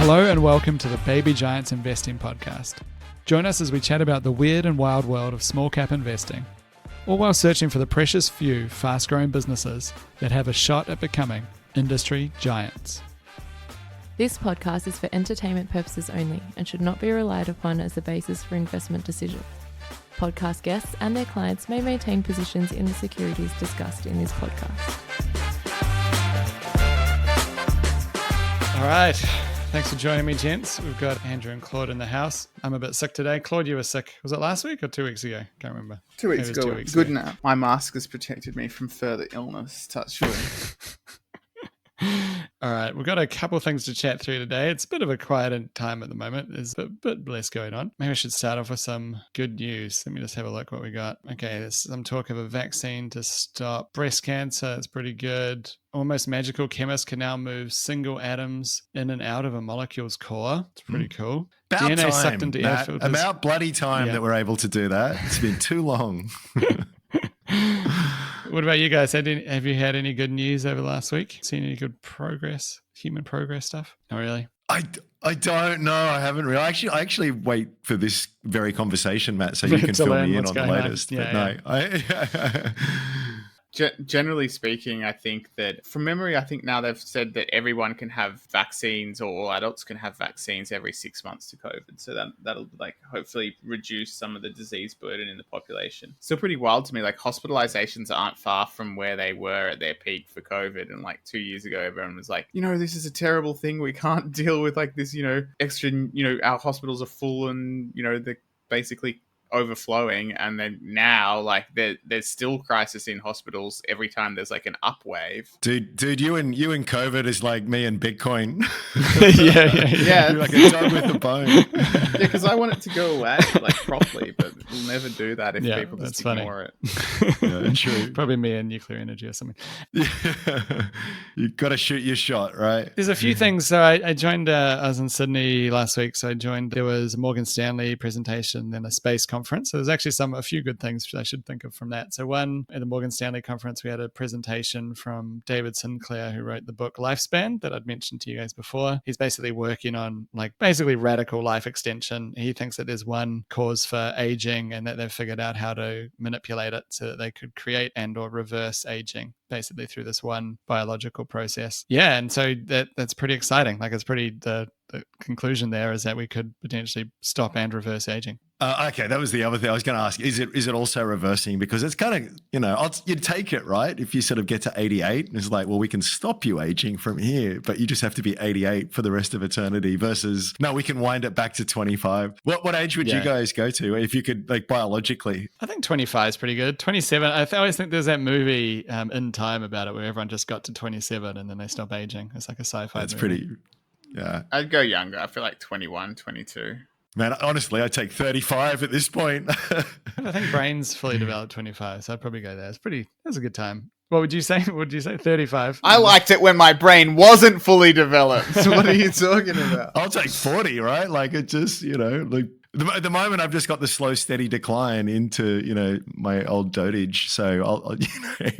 Hello and welcome to the Baby Giants Investing Podcast. Join us as we chat about the weird and wild world of small cap investing, all while searching for the precious few fast-growing businesses that have a shot at becoming industry giants. This podcast is for entertainment purposes only and should not be relied upon as the basis for investment decisions. Podcast guests and their clients may maintain positions in the securities discussed in this podcast. All right. Thanks for joining me, gents. We've got Andrew and Claude in the house. I'm a bit sick today. Claude, you were sick. Was it last week or 2 weeks ago? Can't remember. 2 weeks Maybe it was ago. 2 weeks Good ago. now. My mask has protected me from further illness. Touch wood. All right, we've got a couple of things to chat through today. It's a bit of a quieter time at the moment. There's a bit less going on. Maybe I should start off with some good news. Let me just have a look what we got. Okay, there's some talk of a vaccine to stop breast cancer. It's pretty good. Almost magical chemists can now move single atoms in and out of a molecule's core. It's pretty cool. About DNA time, sucked into air Matt. filters. About bloody time Yeah. that we're able to do that. It's been too long. What about you guys? Have you had any good news over the last week? Seen any good progress, human progress stuff? Not really. I don't know. I haven't really. I actually wait for this very conversation, Matt, so you can To fill learn me in what's on the going on. latest. Yeah, But no, Generally speaking, I think that from memory, I think now they've said that everyone can have vaccines, or all adults can have vaccines every 6 months to COVID. So that'll like hopefully reduce some of the disease burden in the population. Still pretty wild to me. Like hospitalizations aren't far from where they were at their peak for COVID. And like 2 years ago, everyone was like, this is a terrible thing. We can't deal with like this, extra, our hospitals are full and, they're basically overflowing. And then now like there's still crisis in hospitals every time there's like an up wave. dude, you and COVID is like me and Bitcoin. Yeah. You're like a dog with a bone. Yeah, because I want it to go away like properly, but we'll never do that if people that's just funny. ignore it. Yeah, true. Probably me and nuclear energy or something. Yeah. You got to shoot your shot, right? There's a few things. So I joined, I was in Sydney last week. So there was a Morgan Stanley presentation, then a space conference. So there's actually a few good things I should think of from that. So one, at the Morgan Stanley conference, we had a presentation from David Sinclair, who wrote the book Lifespan that I'd mentioned to you guys before. He's basically working on basically radical life extension. He thinks that there's one cause for aging and that they've figured out how to manipulate it so that they could create and or reverse aging, basically through this one biological process. Yeah, and so that's pretty exciting. Like it's pretty, the conclusion there is that we could potentially stop and reverse aging. Okay, that was the other thing I was going to ask. Is it also reversing? Because it's kind of, you'd take it, right? If you sort of get to 88, and it's like, well, we can stop you aging from here, but you just have to be 88 for the rest of eternity versus, no, we can wind it back to 25. What age would you guys go to if you could, like biologically? I think 25 is pretty good. 27, I always think there's that movie In Time about it where everyone just got to 27 and then they stop aging. It's like a sci-fi That's movie. pretty, yeah. I'd go younger. I feel like 21, 22. Man, honestly, I'd take 35 at this point. I think brain's fully developed 25, so I'd probably go there. That's a good time. What would you say? 35? I liked it when my brain wasn't fully developed. What are you talking about? I'll take 40, right? Like it just, like at the moment I've just got the slow, steady decline into, my old dotage. So I'll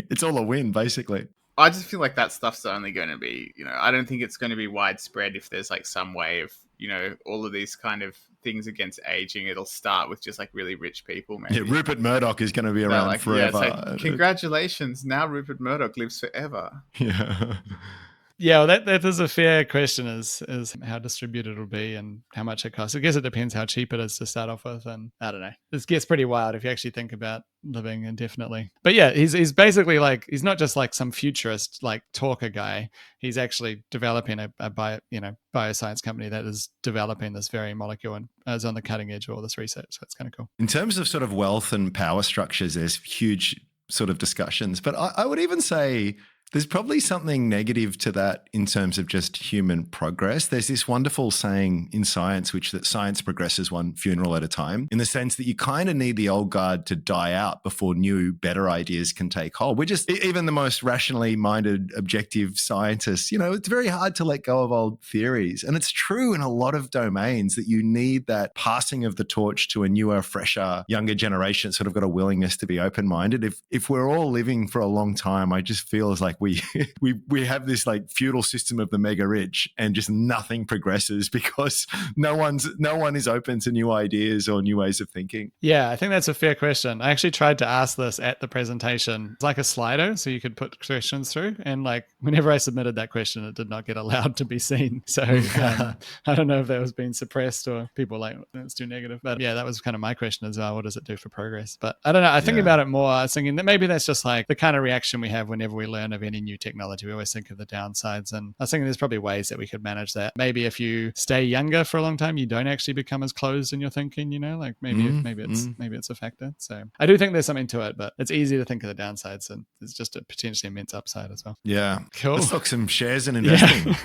it's all a win basically. I just feel like that stuff's only going to be, I don't think it's going to be widespread if there's like some way of, all of these kind of things against aging. It'll start with just like really rich people, maybe. Yeah, Rupert Murdoch is going to be around forever. Yeah, it's like, congratulations, now Rupert Murdoch lives forever. Yeah. Yeah, well, that is a fair question, is how distributed it'll be and how much it costs. I guess it depends how cheap it is to start off with, and I don't know. This gets pretty wild if you actually think about living indefinitely. But yeah, he's basically like, he's not just like some futurist like talker guy. He's actually developing a bioscience company that is developing this very molecule and is on the cutting edge of all this research. So it's kind of cool. In terms of sort of wealth and power structures, there's huge sort of discussions, but I would even say there's probably something negative to that in terms of just human progress. There's this wonderful saying in science, that science progresses one funeral at a time, in the sense that you kind of need the old guard to die out before new, better ideas can take hold. We're just, even the most rationally minded, objective scientists, it's very hard to let go of old theories. And it's true in a lot of domains that you need that passing of the torch to a newer, fresher, younger generation that's sort of got a willingness to be open-minded. If we're all living for a long time, I just feel as like we have this like feudal system of the mega rich, and just nothing progresses because no one is open to new ideas or new ways of thinking? Yeah, I think that's a fair question. I actually tried to ask this at the presentation. It's like a Slido, so you could put questions through, and like whenever I submitted that question, it did not get allowed to be seen. So I don't know if that was being suppressed or people like, it's too negative. But yeah, that was kind of my question as well. What does it do for progress? But I don't know. I think about it more. I was thinking that maybe that's just like the kind of reaction we have whenever we learn of any new technology. We always think of the downsides, and I was thinking there's probably ways that we could manage that. Maybe if you stay younger for a long time, you don't actually become as closed in your thinking, like maybe it's a factor. So I do think there's something to it, but it's easy to think of the downsides, and it's just a potentially immense upside as well. Yeah. Cool. Let's look some shares and investing.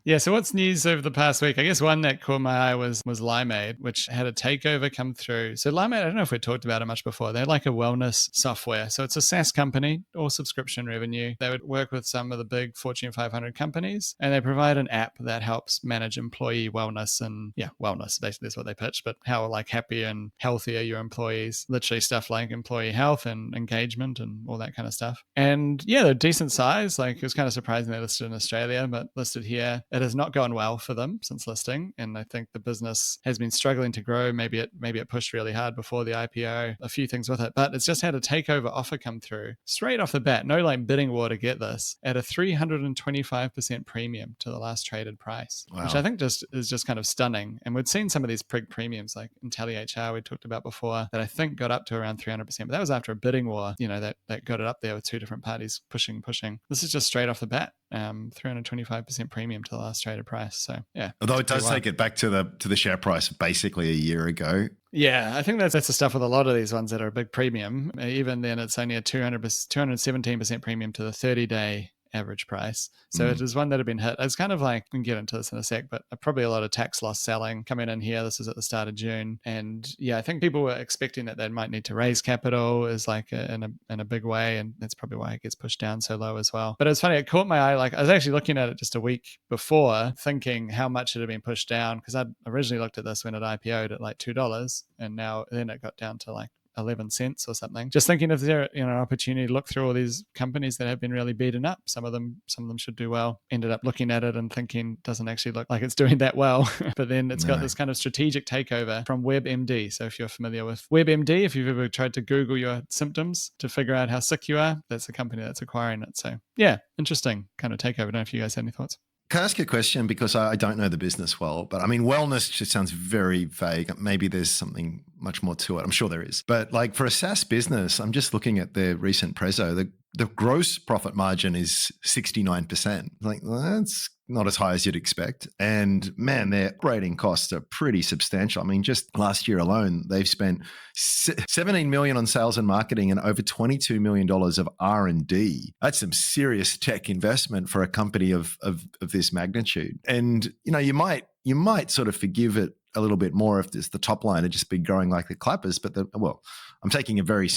Yeah, so what's news over the past week? I guess one that caught my eye was Limeade, which had a takeover come through. So Limeade, I don't know if we talked about it much before. They're like a wellness software. So it's a SaaS company, all subscription revenue. They would work with some of the big Fortune 500 companies, and they provide an app that helps manage employee wellness. And wellness, basically is what they pitch, but how like happier and healthier your employees, literally stuff like employee health and engagement and all that kind of stuff. And yeah, they're decent size. Like it was kind of surprising they listed in Australia, but listed here. It has not gone well for them since listing, and I think the business has been struggling to grow. Maybe it pushed really hard before the IPO, a few things with it, but it's just had a takeover offer come through straight off the bat. No like bidding war to get this, at a 325% premium to the last traded price. Wow. Which I think is just kind of stunning. And we'd seen some of these premiums like IntelliHR we talked about before that I think got up to around 300%, but that was after a bidding war, that got it up there with two different parties pushing. This is just straight off the bat. 325% premium to the last traded price. So yeah. Although it does take it back to the share price basically a year ago. Yeah, I think that's the stuff with a lot of these ones that are a big premium. Even then, it's only a 217% premium to the 30-day average price. So it is one that had been hit. It's kind of like, we can get into this in a sec, but probably a lot of tax loss selling coming in here. This is at the start of June. And yeah, I think people were expecting that they might need to raise capital is like in a big way. And that's probably why it gets pushed down so low as well. But it's funny, it caught my eye. Like I was actually looking at it just a week before, thinking how much it had been pushed down, because I'd originally looked at this when it IPO'd at like $2, and then it got down to like 11 cents or something. Just thinking if there an opportunity to look through all these companies that have been really beaten up. Some of them should do well. Ended up looking at it and thinking doesn't actually look like it's doing that well. But then it's got this kind of strategic takeover from WebMD. So if you're familiar with WebMD, if you've ever tried to Google your symptoms to figure out how sick you are, that's the company that's acquiring it. So yeah, interesting kind of takeover. I don't know if you guys have any thoughts. Can I ask you a question? Because I don't know the business well, but I mean, wellness just sounds very vague. Maybe there's something much more to it. I'm sure there is. But like for a SaaS business, I'm just looking at their recent preso. The gross profit margin is 69%. Like, well, that's not as high as you'd expect. And man, their operating costs are pretty substantial. I mean, just last year alone, they've spent $17 million on sales and marketing and over $22 million of R&D. That's some serious tech investment for a company of this magnitude. And, you might sort of forgive it a little bit more if the top line had just been growing like the clappers. But I'm taking a very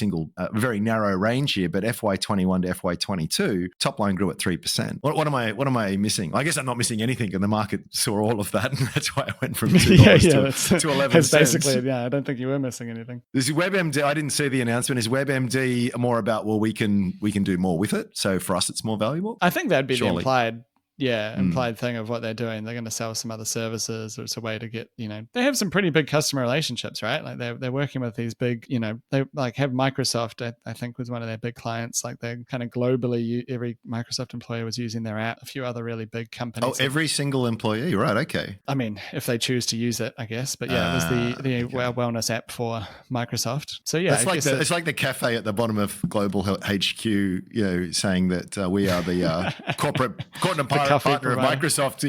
narrow range here, but FY21 to FY22, top line grew at 3%. What am I missing? I guess I'm not missing anything, and the market saw all of that, and that's why I went from $2 to 11 cents. Basically, I don't think you were missing anything. This WebMD, I didn't see the announcement. Is WebMD more about, we can do more with it, so for us it's more valuable? I think that'd be the implied thing of what they're doing. They're going to sell some other services, or it's a way to get, they have some pretty big customer relationships, right? Like they're working with these big, they like have Microsoft, I think was one of their big clients. Like they're kind of globally, every Microsoft employee was using their app, a few other really big companies. Oh, every single employee, right? Okay. I mean, if they choose to use it, I guess, but yeah, it was the wellness app for Microsoft. So yeah, it's like the cafe at the bottom of Global HQ, saying that we are the corporate partner of Microsoft.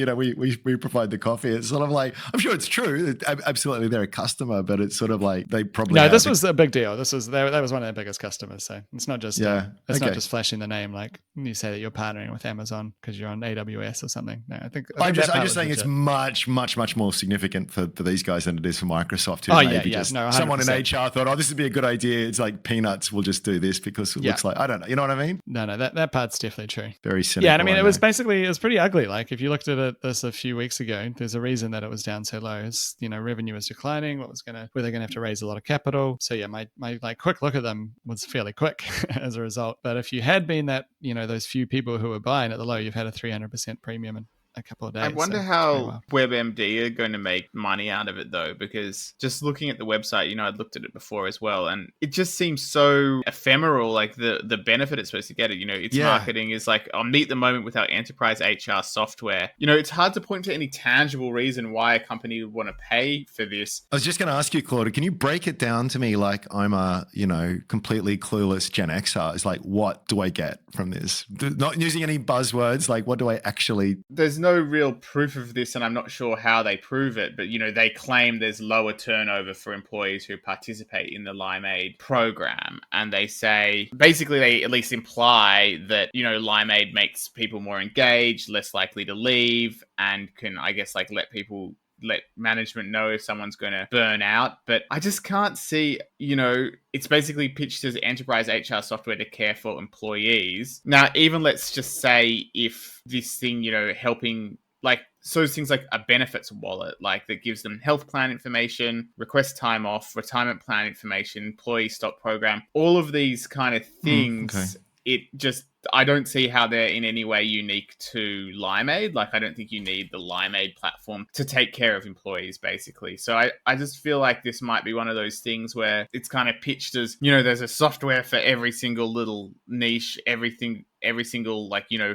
We provide the coffee. It's sort of like, I'm sure it's true. Absolutely, they're a customer, but it's sort of like they probably. No, this was a big deal. That was one of their biggest customers. So it's not just not just flashing the name like you say that you're partnering with Amazon because you're on AWS or something. No, I'm just saying it's much more significant for these guys than it is for Microsoft. Someone in HR thought, this would be a good idea. It's like peanuts. We'll just do this because it looks like, I don't know. You know what I mean? No, that part's definitely true. Very cynical. Yeah, and I mean, it was basically pretty ugly. Like if you looked at this a few weeks ago, there's a reason that it was down so low. It's, revenue was declining. Were they going to have to raise a lot of capital? So yeah, my like quick look at them was fairly quick as a result. But if you had been that, those few people who were buying at the low, you've had a 300% premium in a couple of days. I wonder so how WebMD are going to make money out of it, though, because just looking at the website, I'd looked at it before as well, and it just seems so ephemeral, like the benefit it's supposed to get. Its marketing is like, I'll meet the moment with our enterprise HR software. It's hard to point to any tangible reason why a company would want to pay for this. I was just going to ask you, Claude, can you break it down to me like I'm a, completely clueless Gen Xer? It's like, what do I get from this? Not using any buzzwords, like what do I actually... There's no real proof of this, and I'm not sure how they prove it, but they claim there's lower turnover for employees who participate in the Limeade program, and they say basically they at least imply that Limeade makes people more engaged, less likely to leave, and can, I guess, like let management know if someone's going to burn out. But I just can't see, it's basically pitched as enterprise HR software to care for employees. Now, even let's just say if this thing, helping, so things like a benefits wallet, like that gives them health plan information, request time off, retirement plan information, employee stock program, all of these kind of things, I don't see how they're in any way unique to Limeade. Like, I don't think you need the Limeade platform to take care of employees, basically. So I just feel like this might be one of those things where it's kind of pitched as, there's a software for every single little niche, every single,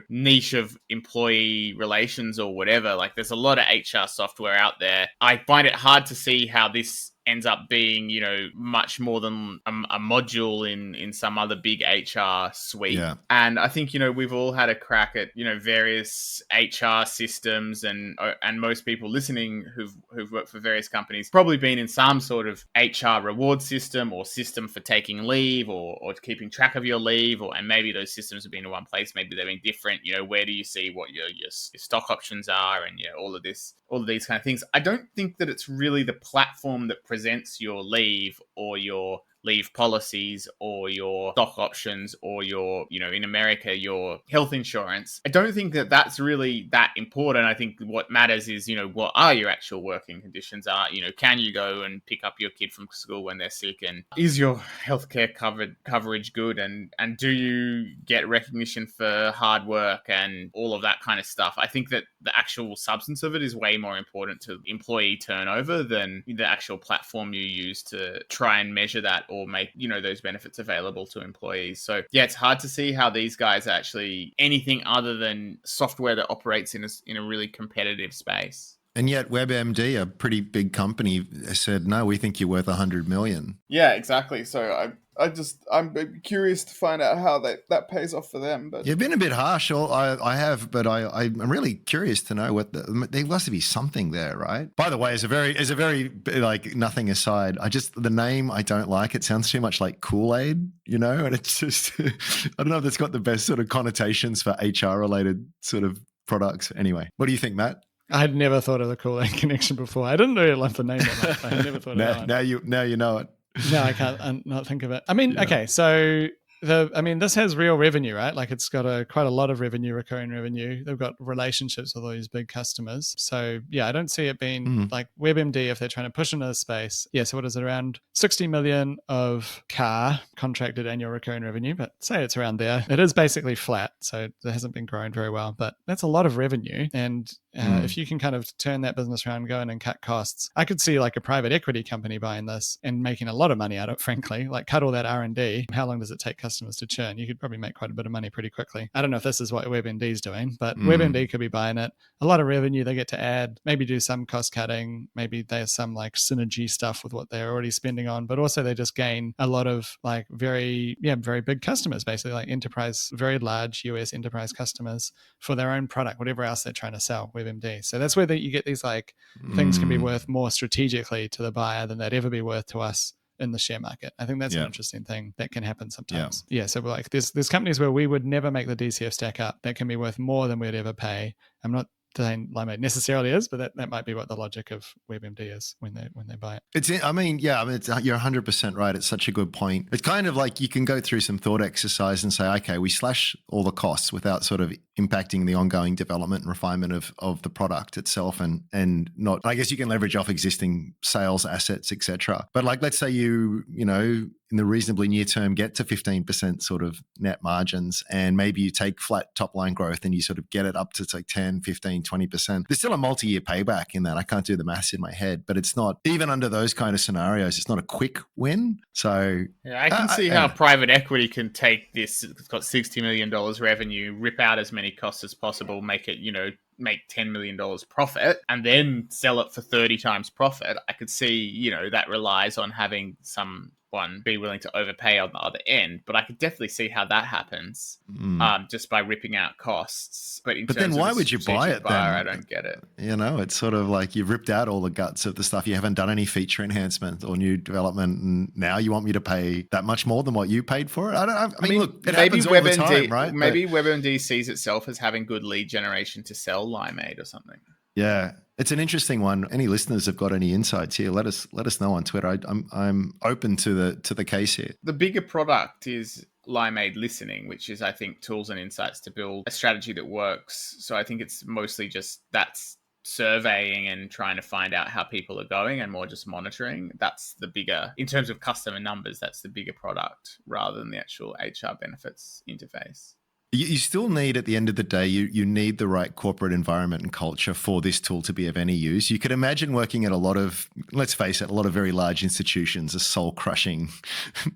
niche of employee relations or whatever. Like, there's a lot of HR software out there. I find it hard to see how this ends up being, much more than a module in some other big HR suite. Yeah. And I think, we've all had a crack at, various HR systems, and most people listening who've worked for various companies probably been in some sort of HR reward system or system for taking leave or keeping track of your leave, and maybe those systems have been in one place, maybe they've been different. Where do you see what your stock options are, and all of these kind of things. I don't think that it's really the platform that presents your leave or your leave policies or your stock options or your, in America, your health insurance. I don't think that that's really that important. I think what matters is, what are your actual working conditions are, can you go and pick up your kid from school when they're sick, and is your healthcare coverage good, and do you get recognition for hard work and all of that kind of stuff. I think that the actual substance of it is way more important to employee turnover than the actual platform you use to try and measure that or make, those benefits available to employees. So yeah, it's hard to see how these guys are actually anything other than software that operates in a really competitive space. And yet WebMD, a pretty big company, said, no, we think you're worth 100 million. Yeah, exactly. So I'm curious to find out how that pays off for them. But you've been a bit harsh. I have, but I'm really curious to know there must be something there, right? By the way, as a very like nothing aside, the name I don't like. It sounds too much like Kool-Aid, and it's just I don't know if it's got the best sort of connotations for HR related sort of products. Anyway, what do you think, Matt? I had never thought of the Kool-Aid connection before. I didn't really love the name that much. I had never thought of that. Now you know it. No, I can't not think of it. I mean, okay, so this has real revenue, right? Like it's got quite a lot of revenue, recurring revenue. They've got relationships with all these big customers. So yeah, I don't see it being like WebMD if they're trying to push into this space. Yeah, so what is it, around 60 million of CAR, contracted annual recurring revenue, but say it's around there. It is basically flat, so it hasn't been growing very well, but that's a lot of revenue. And if you can kind of turn that business around, go in and cut costs, I could see like a private equity company buying this and making a lot of money out of it, frankly, like cut all that R&D. How long does it take customers to churn? You could probably make quite a bit of money pretty quickly. I don't know if this is what WebMD is doing, but WebMD could be buying it. A lot of revenue they get to add, maybe do some cost cutting, maybe there's some like synergy stuff with what they're already spending on, but also they just gain a lot of like very big customers, basically like enterprise, very large US enterprise customers for their own product, whatever else they're trying to sell, WebMD. So that's where you get these like things can be worth more strategically to the buyer than they'd ever be worth to us in the share market. I think that's an interesting thing that can happen sometimes. Yeah. So we're like, there's companies where we would never make the DCF stack up that can be worth more than we'd ever pay. I'm not saying Limeade necessarily is, but that might be what the logic of WebMD is when they buy it. You're 100% right. It's such a good point. It's kind of like you can go through some thought exercise and say, okay, we slash all the costs without sort of impacting the ongoing development and refinement of the product itself, and not, I guess you can leverage off existing sales assets, etc. But like, let's say you know, in the reasonably near term get to 15% sort of net margins, and maybe you take flat top line growth and you sort of get it up to like 10, 15, 20%. There's still a multi-year payback in that. I can't do the maths in my head, but it's not, even under those kind of scenarios, it's not a quick win. So yeah, I can see how private equity can take this. It's got $60 million revenue, rip out as many costs as possible, make it, make $10 million profit, and then sell it for 30 times profit. I could see, that relies on having someone be willing to overpay on the other end, but I could definitely see how that happens just by ripping out costs. But then why would you buy it buyer, then? I don't get it. It's sort of like you've ripped out all the guts of the stuff. You haven't done any feature enhancement or new development, and now you want me to pay that much more than what you paid for it? I mean, look, it happens all the time, right? Maybe WebMD sees itself as having good lead generation to sell Limeade or something. Yeah, it's an interesting one. Any listeners have got any insights here? Let us know on Twitter. I'm open to the case here. The bigger product is Limeade Listening, which is, I think, tools and insights to build a strategy that works. So I think it's mostly just that's surveying and trying to find out how people are going, and more just monitoring. That's the bigger, in terms of customer numbers, that's the bigger product rather than the actual HR benefits interface. You still need, at the end of the day, you need the right corporate environment and culture for this tool to be of any use. You could imagine working at a lot of, let's face it, a lot of very large institutions, a soul-crushing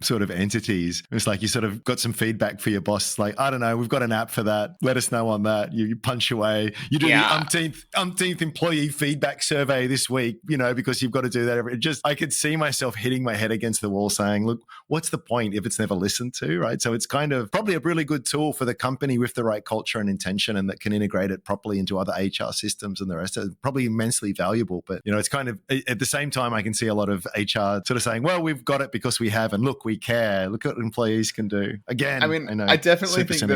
sort of entities. It's like you sort of got some feedback for your boss, like, I don't know, we've got an app for that. Let us know on that. You punch away. You do the umpteenth employee feedback survey this week, because you've got to do that. I could see myself hitting my head against the wall saying, look, what's the point if it's never listened to, right? So it's kind of probably a really good tool for the company with the right culture and intention, and that can integrate it properly into other HR systems and the rest of it. Probably immensely valuable. But, it's kind of, at the same time, I can see a lot of HR sort of saying, well, we've got it because we have, and look, we care. Look what employees can do. Again, I definitely think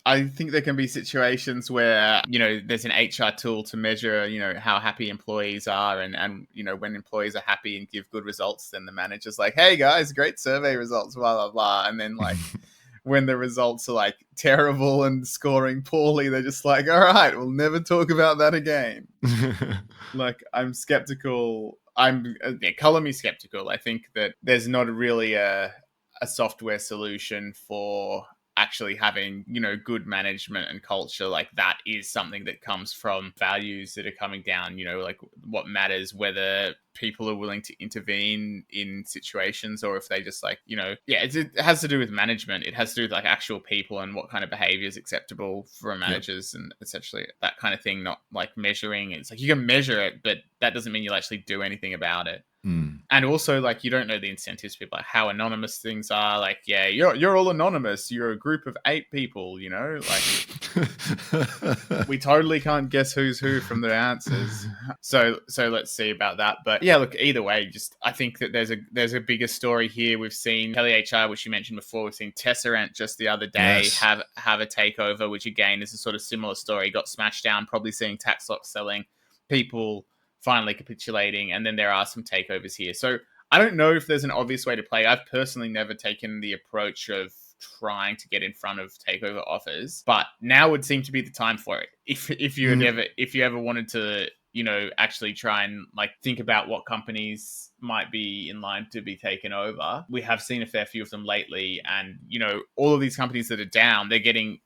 I think there can be situations where, there's an HR tool to measure, how happy employees are. And when employees are happy and give good results, then the manager's like, hey guys, great survey results, blah, blah, blah. And then when the results are like terrible and scoring poorly, they're just like, all right, we'll never talk about that again. I'm skeptical. Color me skeptical. I think that there's not really a software solution for actually having, good management and culture. Like, that is something that comes from values that are coming down, like what matters, whether people are willing to intervene in situations, or if they just it has to do with management. It has to do with actual people and what kind of behavior is acceptable for managers. Yep. And essentially that kind of thing, not measuring. It's you can measure it, but that doesn't mean you'll actually do anything about it. And also, you don't know the incentives people, how anonymous things are. You're all anonymous. You're a group of 8 people, we totally can't guess who's who from the answers. So let's see about that. But yeah, look, either way, I think that there's a bigger story here. We've seen TeleHR, which you mentioned before. We've seen Tesseract just the other day have a takeover, which again is a sort of similar story. Got smashed down, probably seeing tax loss selling, people finally capitulating, and then there are some takeovers here. So I don't know if there's an obvious way to play. I've personally never taken the approach of trying to get in front of takeover offers, but now would seem to be the time for it. If you ever wanted to, actually try and think about what companies might be in line to be taken over. We have seen a fair few of them lately, and all of these companies that are down, they're getting,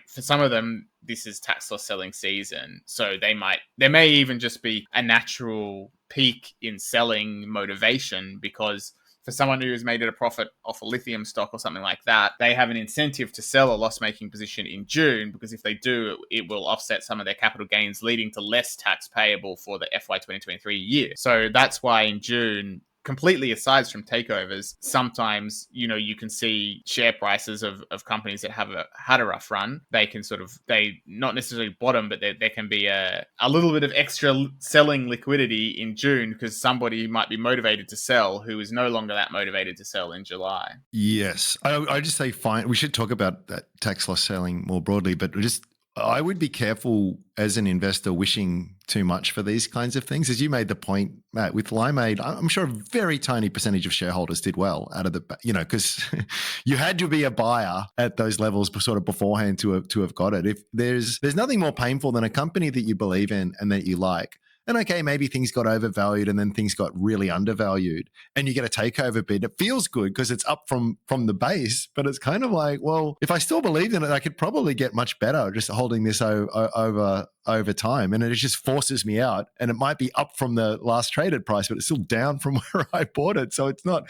for some of them, this is tax loss selling season. So there may even just be a natural peak in selling motivation, because for someone who has made it a profit off a lithium stock or something like that, they have an incentive to sell a loss-making position in June, because if they do, it will offset some of their capital gains, leading to less tax payable for the FY 2023 year. So that's why in June, completely aside from takeovers, sometimes, you can see share prices of companies that have had a rough run. They can they not necessarily bottom, but there can be a little bit of extra selling liquidity in June, because somebody might be motivated to sell who is no longer that motivated to sell in July. Yes. I just say fine. We should talk about that tax loss selling more broadly, but just I would be careful as an investor wishing too much for these kinds of things. As you made the point, Matt, with Limeade, I'm sure a very tiny percentage of shareholders did well out of the, because you had to be a buyer at those levels sort of beforehand to have got it. If there's nothing more painful than a company that you believe in and that you like. And okay, maybe things got overvalued and then things got really undervalued and you get a takeover bid. It feels good because it's up from the base, but it's kind of like, well, if I still believed in it, I could probably get much better just holding this over time. And it just forces me out. And it might be up from the last traded price, but it's still down from where I bought it. So it's not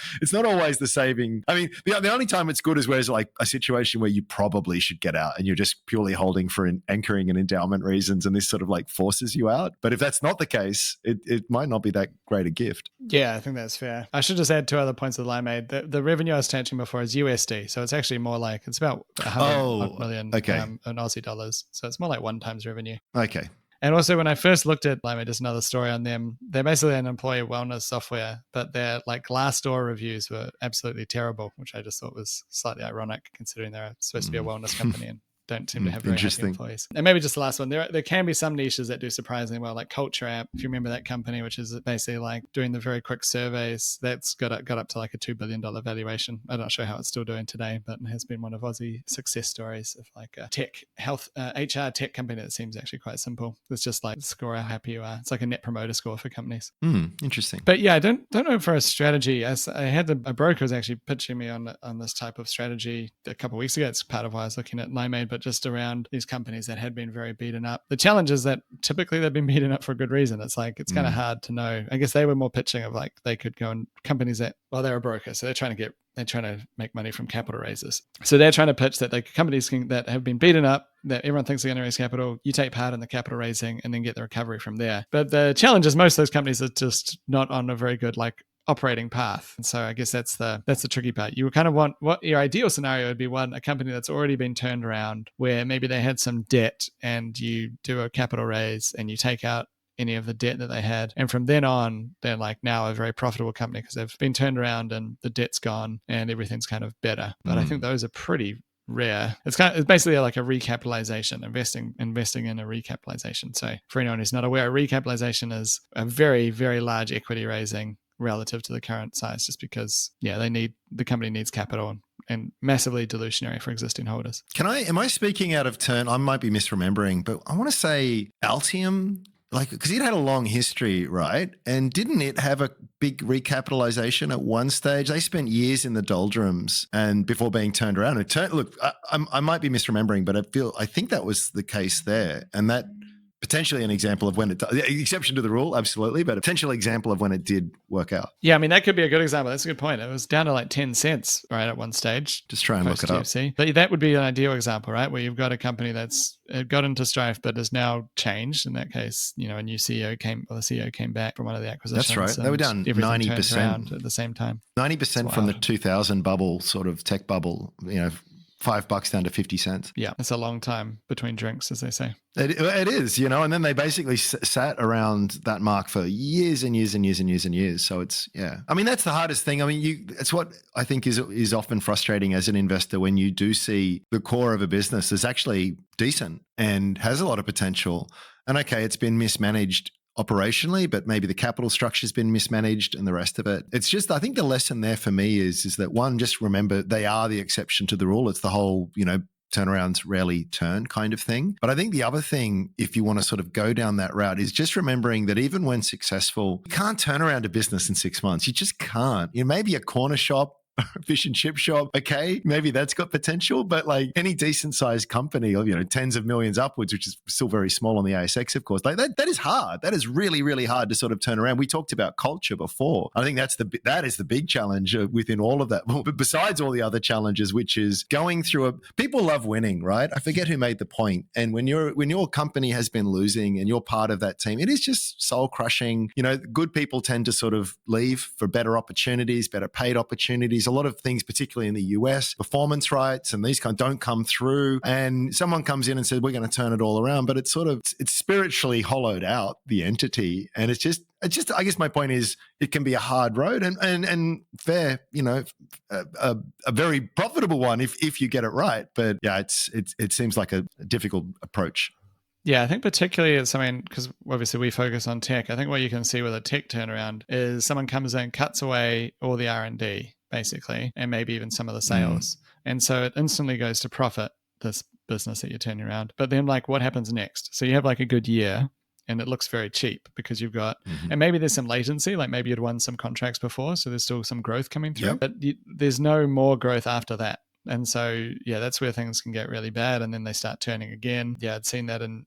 always the saving. I mean, the only time it's good is where it's like a situation where you probably should get out and you're just purely holding for anchoring and endowment reasons. And this sort of like forces you out. But if that's not the case, it might not be that great a gift. Yeah, I think that's fair. I should just add 2 other points with Limeade. The revenue I was touching before is USD. So it's actually more like, it's about 100 million in Aussie dollars. So it's more like 1 times revenue. Okay. And also when I first looked at Limeade, just another story on them, they're basically an employee wellness software, but their like Glassdoor reviews were absolutely terrible, which I just thought was slightly ironic considering they're supposed to be a wellness company and don't seem to have very happy employees. And maybe just the last one, there can be some niches that do surprisingly well, like Culture App, if you remember that company, which is basically like doing the very quick surveys, that's got up to like a $2 billion valuation. I'm not sure how it's still doing today, but it has been one of Aussie success stories of like a tech, health, HR tech company that seems actually quite simple. It's just like score how happy you are. It's like a net promoter score for companies. Interesting. But yeah, I don't know for a strategy. As I had a broker was actually pitching me on this type of strategy a couple of weeks ago. It's part of why I was looking at Limeade, but just around these companies that had been very beaten up. The challenge is that typically they've been beaten up for a good reason. It's like, it's kind of hard to know. I guess they were more pitching of like, they could go and companies that, well, they're a broker. So they're trying to make money from capital raises. So they're trying to pitch that the companies that have been beaten up, that everyone thinks they're going to raise capital, you take part in the capital raising and then get the recovery from there. But the challenge is most of those companies are just not on a very good like operating path. And so I guess that's the tricky part. You kind of want, what your ideal scenario would be, a company that's already been turned around where maybe they had some debt and you do a capital raise and you take out any of the debt that they had. And from then on, they're like now a very profitable company because they've been turned around and the debt's gone and everything's kind of better. But I think those are pretty rare. It's basically like a recapitalization, investing in a recapitalization. So for anyone who's not aware, a recapitalization is a very, very large equity raising relative to the current size, just because the company needs capital and massively dilutionary for existing holders. Am I speaking out of turn? I might be misremembering, but I want to say Altium, because it had a long history, right? And didn't it have a big recapitalization at one stage? They spent years in the doldrums and before being turned around. Look, I might be misremembering, but I think that was the case there, and that potentially an example of when exception to the rule, absolutely, but a potential example of when it did work out. Yeah, I mean, that could be a good example. That's a good point. It was down to like 10 cents, right, at one stage. Just try and look it up. But that would be an ideal example, right, where you've got a company that's got into strife but has now changed. In that case, a new CEO came back from one of the acquisitions. That's right. They were down 90% at the same time. 90% from the 2000 bubble, sort of tech bubble, $5 down to 50 cents. Yeah, it's a long time between drinks, as they say. It is, and then they basically sat around that mark for years and years and years and years and years. So it's, I mean, that's the hardest thing. I mean, it's what I think is often frustrating as an investor when you do see the core of a business is actually decent and has a lot of potential. And okay, it's been mismanaged operationally, but maybe the capital structure has been mismanaged and the rest of it. It's just, I think the lesson there for me is that one, just remember they are the exception to the rule. It's the whole, turnarounds rarely turn kind of thing. But I think the other thing, if you want to sort of go down that route, is just remembering that even when successful, you can't turn around a business in 6 months. You just can't. Maybe a corner shop, fish and chip shop, okay, maybe that's got potential, but like any decent sized company of, tens of millions upwards, which is still very small on the ASX, of course, like that is hard. That is really, really hard to sort of turn around. We talked about culture before. I think that is the big challenge within all of that. But besides all the other challenges, which is going through people love winning, right? I forget who made the point. And when your company has been losing and you're part of that team, it is just soul crushing. Good people tend to sort of leave for better opportunities, better paid opportunities, is a lot of things, particularly in the US, performance rights and these don't come through. And someone comes in and says, we're going to turn it all around. But it's spiritually hollowed out the entity. And it's just, I guess my point is it can be a hard road and fair, a very profitable one if you get it right. But yeah, it seems like a difficult approach. Yeah, I think particularly it's something, because obviously we focus on tech. I think what you can see with a tech turnaround is someone comes in, cuts away all the R&D basically, and maybe even some of the sales. And so it instantly goes to profit, this business that you're turning around. But then what happens next? So you have a good year and it looks very cheap because you've got, and maybe there's some latency, maybe you'd won some contracts before. So there's still some growth coming through, but there's no more growth after that. And so, yeah, that's where things can get really bad. And then they start turning again. Yeah, I'd seen that in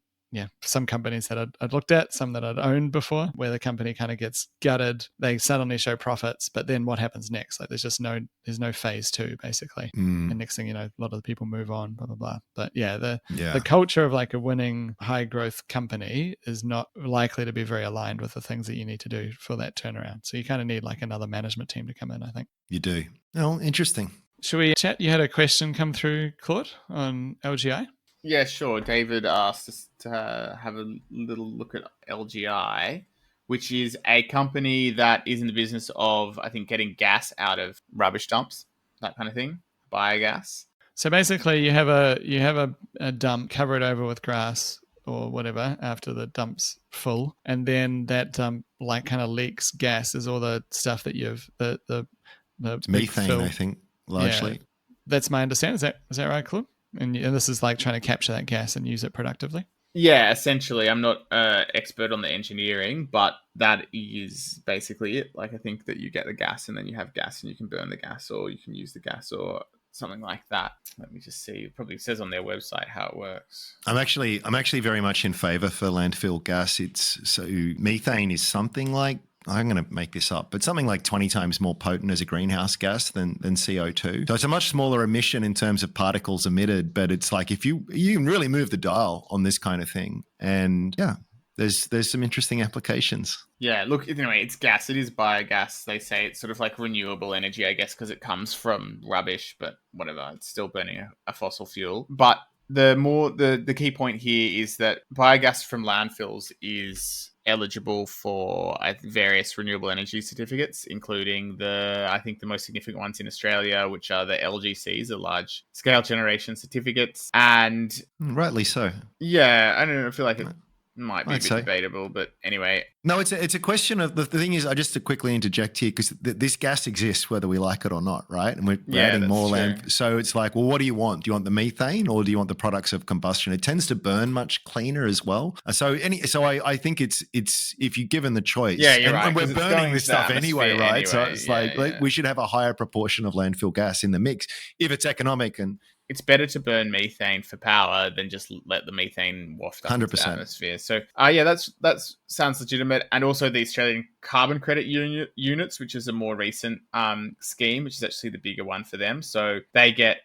some companies that I'd looked at, some that I'd owned before, where the company kind of gets gutted. They suddenly show profits, but then what happens next? There's no phase two, basically. And next thing you know, a lot of the people move on, blah, blah, blah. But yeah, the culture of a winning high growth company is not likely to be very aligned with the things that you need to do for that turnaround. So you kind of need another management team to come in, I think. You do. Oh, interesting. Should we chat? You had a question come through, Claude, on LGI? Yeah, sure. David asked us to have a little look at LGI, which is a company that is in the business of, I think, getting gas out of rubbish dumps, that kind of thing, biogas. So basically, you have a dump, cover it over with grass or whatever after the dump's full, and then that dump kind of leaks gas. Is all the stuff that you've the methane, I think, largely. Yeah, that's my understanding. Is that right, Claude? And this is trying to capture that gas and use it productively? Yeah, essentially. I'm not an expert on the engineering, but that is basically it. I think that you get the gas and then you have gas and you can burn the gas or you can use the gas or something like that. Let me just see. It probably says on their website how it works. I'm actually very much in favor for landfill gas. So methane is something like, I'm going to make this up, but something like 20 times more potent as a greenhouse gas than CO2. So it's a much smaller emission in terms of particles emitted, but it's if you can really move the dial on this kind of thing. And yeah, there's some interesting applications. Yeah, look, anyway, it's gas. It is biogas. They say it's sort of like renewable energy, I guess, because it comes from rubbish, but whatever, it's still burning a fossil fuel. But the key point here is that biogas from landfills is eligible for various renewable energy certificates, including I think the most significant ones in Australia, which are the LGCs, the large scale generation certificates. And rightly so. Yeah, I don't know, I feel like it might be a bit debatable, but anyway. No, it's a question of the thing is, I just to quickly interject here, because this gas exists whether we like it or not, right? And we're adding more land. So it's well, what do you want? Do you want the methane or do you want the products of combustion? It tends to burn much cleaner as well. So I think it's if you're given the choice. Yeah, you're right. And we're burning this stuff anyway, right? Anyway, so it's we should have a higher proportion of landfill gas in the mix if it's economic. And it's better to burn methane for power than just let the methane waft up 100%. Into the atmosphere. So, that sounds legitimate. And also the Australian carbon credit units, which is a more recent scheme, which is actually the bigger one for them. So they get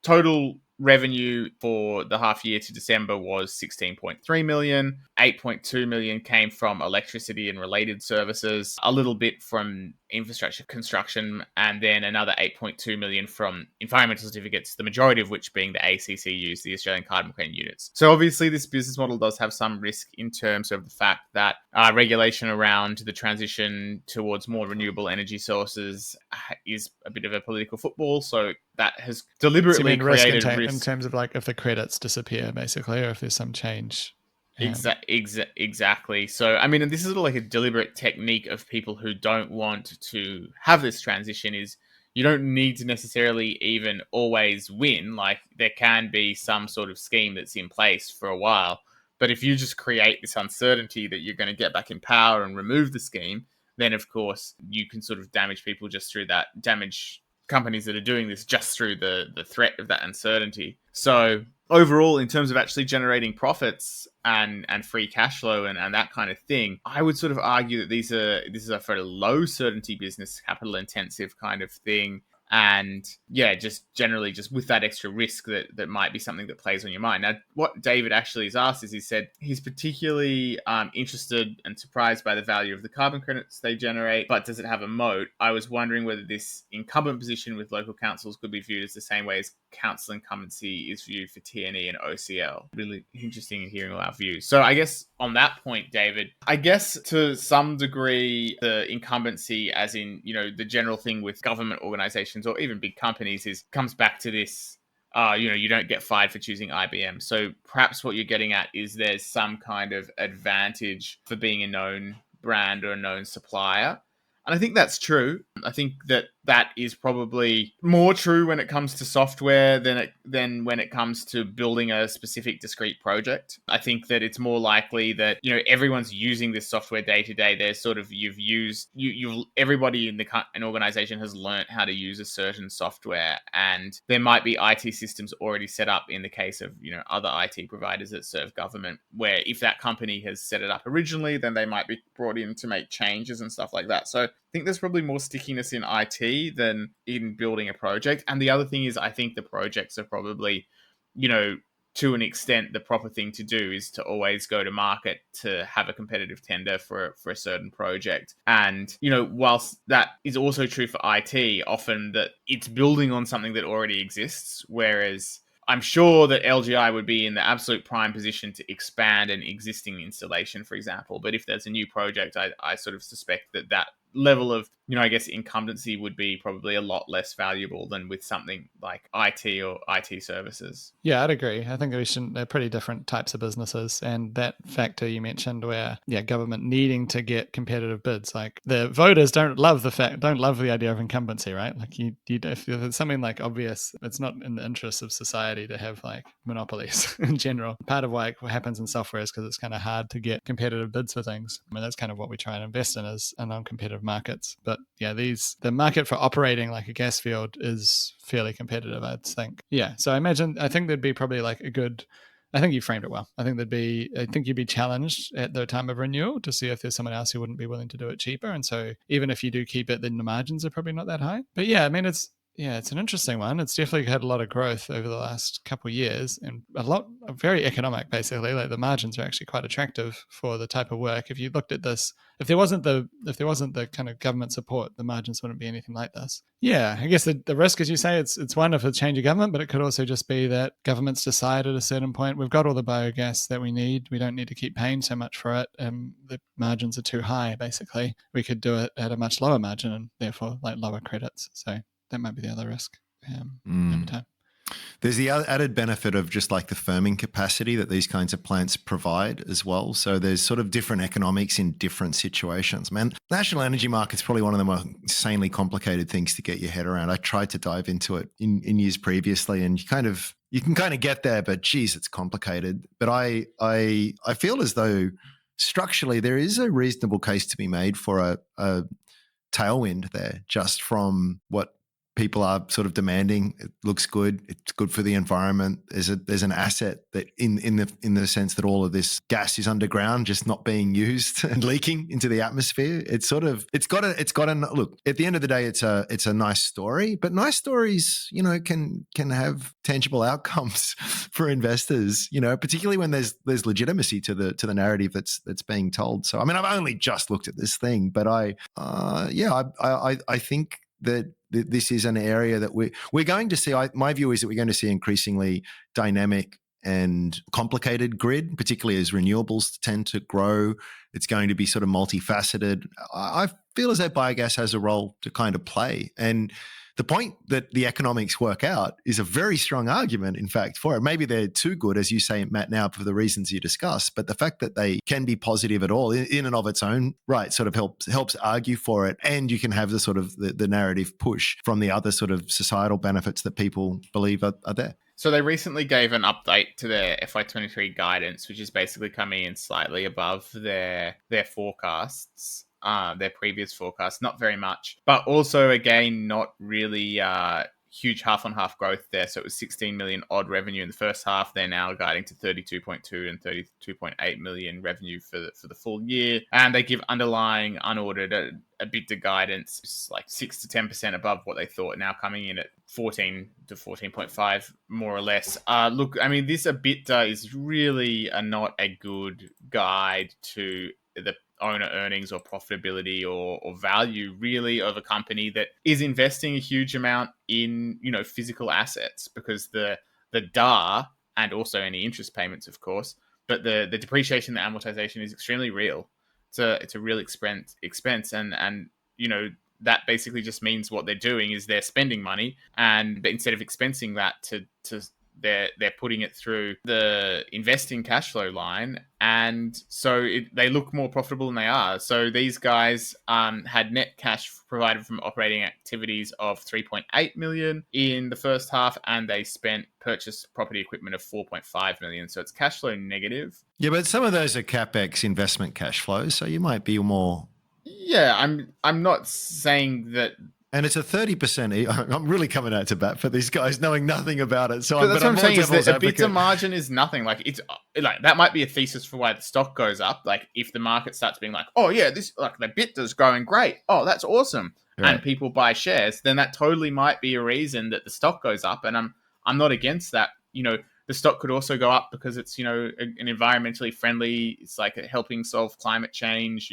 total revenue for the half year to December was 16.3 million. 8.2 million came from electricity and related services, a little bit from infrastructure construction, and then another 8.2 million from environmental certificates, the majority of which being the ACCUs, the Australian Carbon Credit Units. So obviously this business model does have some risk in terms of the fact that regulation around the transition towards more renewable energy sources is a bit of a political football. So that has deliberately created risk in terms of if the credits disappear, basically, or if there's some change. Exactly. So, I mean, and this is a deliberate technique of people who don't want to have this transition is you don't need to necessarily even always win. There can be some sort of scheme that's in place for a while. But if you just create this uncertainty that you're going to get back in power and remove the scheme, then, of course, you can sort of damage people just through that, damage companies that are doing this just through the threat of that uncertainty. So overall, in terms of actually generating profits and free cash flow and that kind of thing, I would sort of argue that this is a very low certainty business, capital intensive kind of thing. And yeah, just generally just with that extra risk that might be something that plays on your mind. Now, what David actually has asked is he said he's particularly interested and surprised by the value of the carbon credits they generate, but does it have a moat? I was wondering whether this incumbent position with local councils could be viewed as the same way as council incumbency is viewed for TNE and OCL. Really interesting in hearing all our views. So I guess on that point, David, I guess to some degree, the incumbency, as in, the general thing with government organizations or even big companies, comes back to this, you don't get fired for choosing IBM. So perhaps what you're getting at is there's some kind of advantage for being a known brand or a known supplier. And I think that's true. I think that is probably more true when it comes to software than when it comes to building a specific discrete project. I think that it's more likely that, everyone's using this software day to day. There's sort of, everybody in an organization has learned how to use a certain software, and there might be IT systems already set up in the case of, other IT providers that serve government, where if that company has set it up originally, then they might be brought in to make changes and stuff like that. So I think there's probably more stickiness in IT than in building a project. And the other thing is, I think the projects are probably, to an extent, the proper thing to do is to always go to market to have a competitive tender for a certain project. And, whilst that is also true for IT, often that it's building on something that already exists, whereas I'm sure that LGI would be in the absolute prime position to expand an existing installation, for example. But if there's a new project, I sort of suspect that level of, I guess, incumbency would be probably a lot less valuable than with something like IT or IT services. Yeah, I'd agree. I think they're pretty different types of businesses. And that factor you mentioned where, government needing to get competitive bids, like the voters don't love the idea of incumbency, right? Like if it's something like obvious, it's not in the interest of society to have like monopolies in general. Part of why it happens in software is because it's kind of hard to get competitive bids for things. I mean, that's kind of what we try and invest in is a non-competitive markets. But yeah, the market for operating like a gas field is fairly competitive, I'd think. Yeah. So I think there'd be probably like I think you framed it well. I think you'd be challenged at the time of renewal to see if there's someone else who wouldn't be willing to do it cheaper. And so even if you do keep it, then the margins are probably not that high. But yeah, I mean, it's an interesting one. It's definitely had a lot of growth over the last couple of years and very economic, basically. Like the margins are actually quite attractive for the type of work. If you looked at this, if there wasn't the kind of government support, the margins wouldn't be anything like this. Yeah, I guess the risk, as you say, it's one of a change of government, but it could also just be that governments decide at a certain point, we've got all the biogas that we need. We don't need to keep paying so much for it. The margins are too high, basically. We could do it at a much lower margin and therefore like lower credits. So that might be the other risk over time. There's the added benefit of just like the firming capacity that these kinds of plants provide as well. So there's sort of different economics in different situations. Man, the national energy market's probably one of the most insanely complicated things to get your head around. I tried to dive into it in years previously, and you can kind of get there, but geez, it's complicated. But I feel as though structurally there is a reasonable case to be made for a tailwind there, just from what people are sort of demanding. It looks good. It's good for the environment. There's an asset that in the sense that all of this gas is underground, just not being used and leaking into the atmosphere. It's got a look. At the end of the day, it's a nice story, but nice stories, can have tangible outcomes for investors. Particularly when there's legitimacy to the narrative that's being told. So I mean, I've only just looked at this thing, but I think that this is an area that we're going to see. My view is that we're going to see increasingly dynamic and complicated grid, particularly as renewables tend to grow. It's going to be sort of multifaceted. I feel as though biogas has a role to kind of play. And the point that the economics work out is a very strong argument, in fact, for it. Maybe they're too good, as you say, Matt, now for the reasons you discussed, but the fact that they can be positive at all in and of its own right sort of helps argue for it. And you can have the sort of the narrative push from the other sort of societal benefits that people believe are there. So they recently gave an update to their FY23 guidance, which is basically coming in slightly above their forecasts. Their previous forecast, not very much, but also again not really huge half-on-half growth there. So it was 16 million odd revenue in the first half. They're now guiding to 32.2 and 32.8 million revenue for the full year. And they give underlying unaudited EBITDA guidance, it's like 6 to 10% above what they thought, now coming in at 14 to 14.5, more or less. Look, I mean, this EBITDA is really not a good guide to the owner earnings or profitability or value really of a company that is investing a huge amount in, physical assets, because the DAR and also any interest payments, of course, but the depreciation and amortization is extremely real. It's a real expense, and that basically just means what they're doing is they're spending money, and instead of expensing that to they're putting it through the investing cash flow line, and so they look more profitable than they are. So these guys had net cash provided from operating activities of 3.8 million in the first half, and they spent purchased property equipment of 4.5 million. So it's cash flow negative. Yeah, but some of those are CapEx investment cash flows, so you might be more. Yeah, I'm not saying that. And it's a 30%. I'm really coming out to bat for these guys, knowing nothing about it. So, but that's what I'm saying, is that advocate. EBITDA margin is nothing. Like, it's like that might be a thesis for why the stock goes up. Like, if the market starts being like, oh yeah, this, like, the EBITDA's growing great. Oh, that's awesome. Right. And people buy shares, then that totally might be a reason that the stock goes up. And I'm not against that. The stock could also go up because it's, an environmentally friendly. It's like helping solve climate change.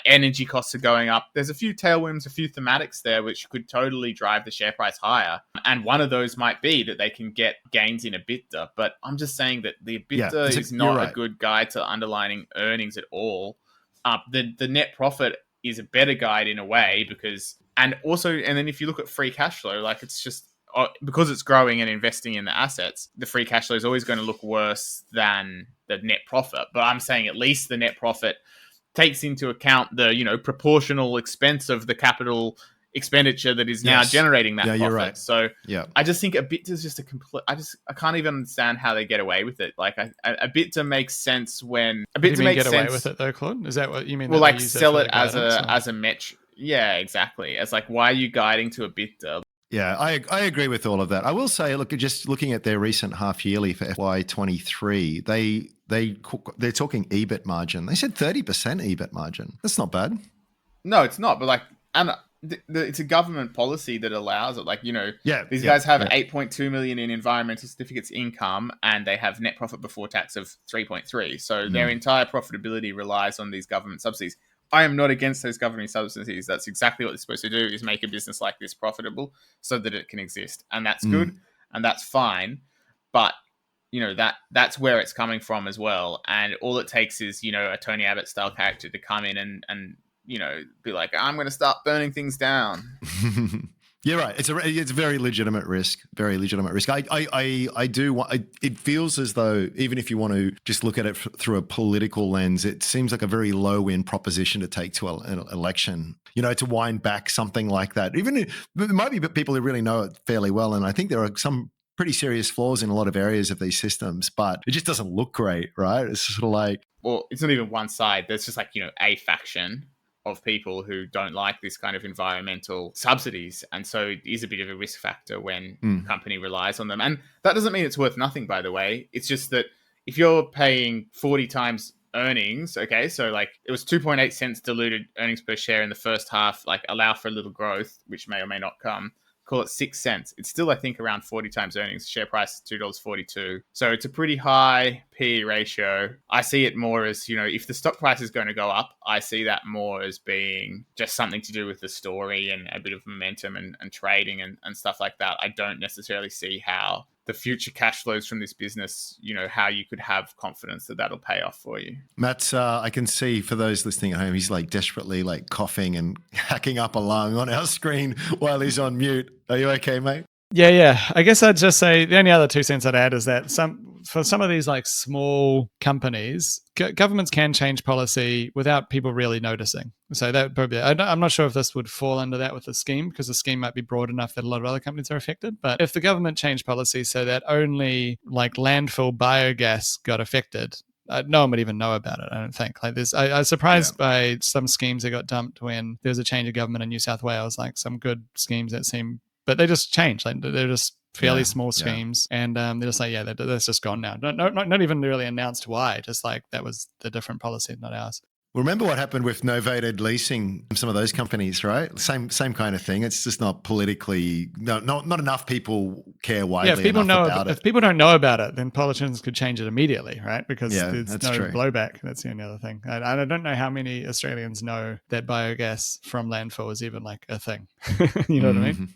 Energy costs are going up. There's a few tailwinds, a few thematics there, which could totally drive the share price higher. And one of those might be that they can get gains in EBITDA. But I'm just saying that the EBITDA is not a good guide to underlying earnings at all. The net profit is a better guide in a way, because, and then if you look at free cash flow, like, it's just, because it's growing and investing in the assets, the free cash flow is always going to look worse than the net profit. But I'm saying at least the net profit takes into account the proportional expense of the capital expenditure that is now generating that profit. You're right. So I just think EBITDA is just I can't even understand how they get away with it. Like, EBITDA makes sense when EBITDA makes sense. Away with it though, Claude? Is that what you mean? Well, like, sell it as a metric. Yeah, exactly. It's like, why are you guiding to EBITDA? Yeah, I agree with all of that. I will say, look, just looking at their recent half yearly for FY23, they're talking EBIT margin. They said 30% EBIT margin. That's not bad. No, it's not. But it's a government policy that allows it. Like, these guys have 8.2 million in environmental certificates income, and they have net profit before tax of 3.3. So their entire profitability relies on these government subsidies. I am not against those government subsidies. That's exactly what they're supposed to do, is make a business like this profitable so that it can exist. And that's good, and that's fine. But, that's where it's coming from as well. And all it takes is, a Tony Abbott style character to come in and be like, I'm going to start burning things down. You're right. It's a very legitimate risk. Very legitimate risk. It feels as though, even if you want to just look at it through a political lens, it seems like a very low win proposition to take to an election. To wind back something like that. Even it might be people who really know it fairly well, and I think there are some pretty serious flaws in a lot of areas of these systems, but it just doesn't look great, right? It's sort of like, well, it's not even one side. There's just like a faction of people who don't like this kind of environmental subsidies. And so it is a bit of a risk factor when a company relies on them. And that doesn't mean it's worth nothing, by the way. It's just that if you're paying 40 times earnings, okay, so like it was 2.8 cents diluted earnings per share in the first half, like allow for a little growth, which may or may not come. Call it 6 cents. It's still, I think, around 40 times earnings. Share price is $2.42. So it's a pretty high PE ratio. I see it more as, if the stock price is going to go up, I see that more as being just something to do with the story and a bit of momentum and trading and stuff like that. I don't necessarily see how the future cash flows from this business, how you could have confidence that that'll pay off for you. Matt's, I can see for those listening at home, he's like desperately like coughing and hacking up a lung on our screen while he's on mute. Are you okay, mate? Yeah. I guess I'd just say the only other 2 cents I'd add is that for some of these like small companies, governments can change policy without people really noticing. So that probably, I'm not sure if this would fall under that with the scheme, because the scheme might be broad enough that a lot of other companies are affected. But if the government changed policy so that only like landfill biogas got affected, no one would even know about it, I don't think. Like this, I was surprised by some schemes that got dumped when there was a change of government in New South Wales, like some good schemes that seem but they just change. Like they're just fairly Yeah, small yeah. schemes, and they're just like, that's just gone now. Not even really announced why. Just like that was the different policy, not ours. Remember what happened with novated leasing, some of those companies, right? Same kind of thing. It's just not politically, not enough people care widely if people enough about it. If people don't know about it, then politicians could change it immediately, right? Because there's that's no true. blowback. That's the only other thing. I don't know how many Australians know that biogas from landfill is even like a thing. You know what I mean?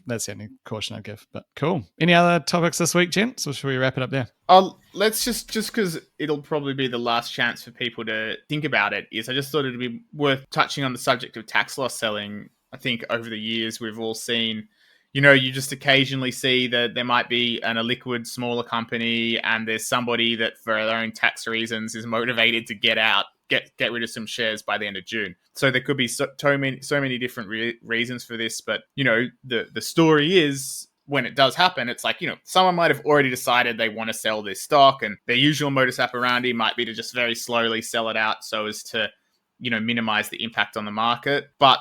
That's the only caution I give. But cool. Any other topics this week, gents? Or should we wrap it up there? Let's just because it'll probably be the last chance for people to think about it, is I just thought it'd be worth touching on the subject of tax loss selling. I think over the years we've all seen, you just occasionally see that there might be a liquid smaller company and there's somebody that for their own tax reasons is motivated to get rid of some shares by the end of June. So there could be so many different reasons for this, but the story is, when it does happen, it's like, someone might have already decided they want to sell this stock, and their usual modus operandi might be to just very slowly sell it out so as to, minimize the impact on the market. But,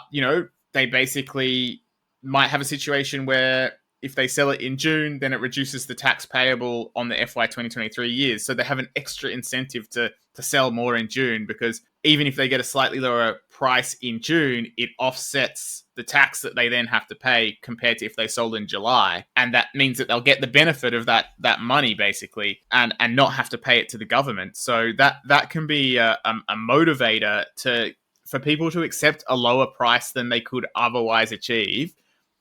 they basically might have a situation where if they sell it in June, then it reduces the tax payable on the FY 2023 years. So they have an extra incentive to sell more in June, because even if they get a slightly lower price in June, it offsets the tax that they then have to pay compared to if they sold in July. And that means that they'll get the benefit of that money basically and not have to pay it to the government. So that can be a motivator for people to accept a lower price than they could otherwise achieve,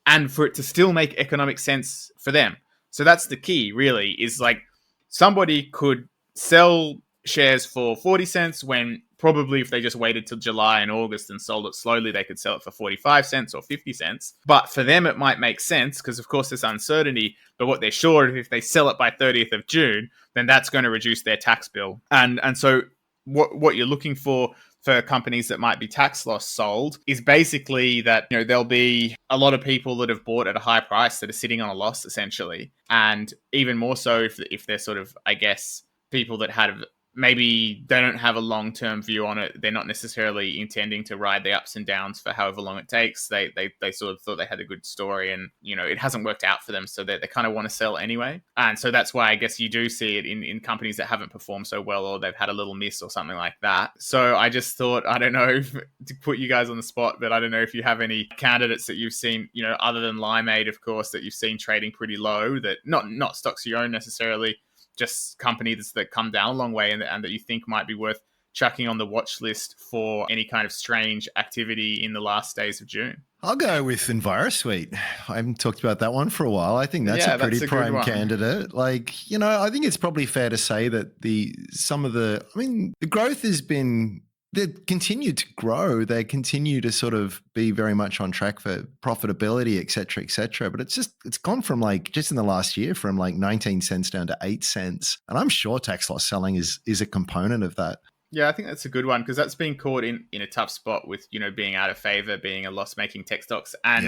and for it to still make economic sense for them. So that's the key, really, is like somebody could sell shares for 40 cents when probably if they just waited till July and August and sold it slowly, they could sell it for 45 cents or 50 cents. But for them, it might make sense because, of course, there's uncertainty. But what they're sure of, if they sell it by 30th of June, then that's going to reduce their tax bill. And so what you're looking for companies that might be tax loss sold is basically that, there'll be a lot of people that have bought at a high price that are sitting on a loss essentially. And even more so if they're sort of, I guess, people that have maybe they don't have a long-term view on it. They're not necessarily intending to ride the ups and downs for however long it takes. They sort of thought they had a good story and, it hasn't worked out for them. So they kind of want to sell anyway. And so that's why I guess you do see it in companies that haven't performed so well or they've had a little miss or something like that. So I just thought, I don't know if to put you guys on the spot, but I don't know if you have any candidates that you've seen, other than Limeade, of course, that you've seen trading pretty low, that not stocks you own necessarily, just companies that come down a long way and that you think might be worth chucking on the watch list for any kind of strange activity in the last days of June. I'll go with Envirosuite. I haven't talked about that one for a while. I think that's a pretty prime candidate. Like, I think it's probably fair to say that the growth has been, they continue to grow. They continue to sort of be very much on track for profitability, et cetera, et cetera. But it's gone from just in the last year from 19 cents down to 8 cents. And I'm sure tax loss selling is a component of that. Yeah, I think that's a good one because that's been caught in a tough spot with, being out of favor, being a loss-making tech stocks. And